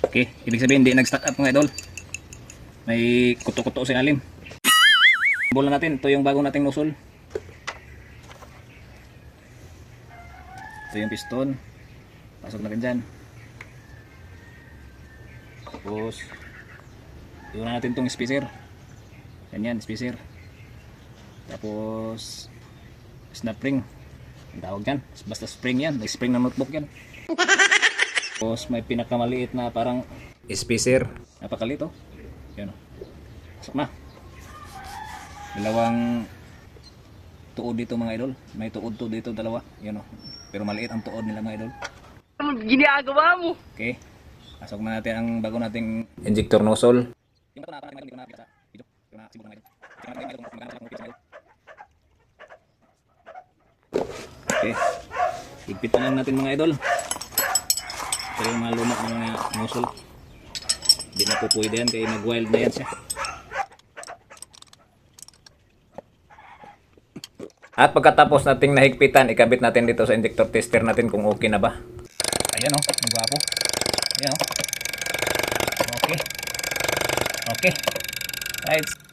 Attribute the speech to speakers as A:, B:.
A: Okay, ibig sabihin hindi nag-stack up mga idol. May kuto-kuto sa ilalim. Bola natin, ito yung bagong nating nozzle. Ito yung piston. Pasok natin dyan. Tapos iwan natin itong spacer. Ganyan, spacer. Tapos snap ring. Ang tawag dyan, basta spring yan. May spring na notebook yan. Tapos may pinakamaliit na parang spacer. Napakaliit oh. Yan oh. Pasok na. Dalawang tuod dito mga idol. May tuod to dito dalawa. Yan oh. Pero maliit ang tuod nila mga idol.
B: Ano ginagawa mo?
A: Okay. Pasok na natin ang bago nating injector nozzle. Okay. Higpitan lang natin mga idol. Ito yung mga luma ng mga nozzle. Hindi na po pwede yan kaya nag-wild na yan siya. At pagkatapos nating nahigpitan, ikabit natin dito sa injector tester natin kung okay na ba. Ayan o, ang gwapo. Ayan o. Okay. Okay. Right.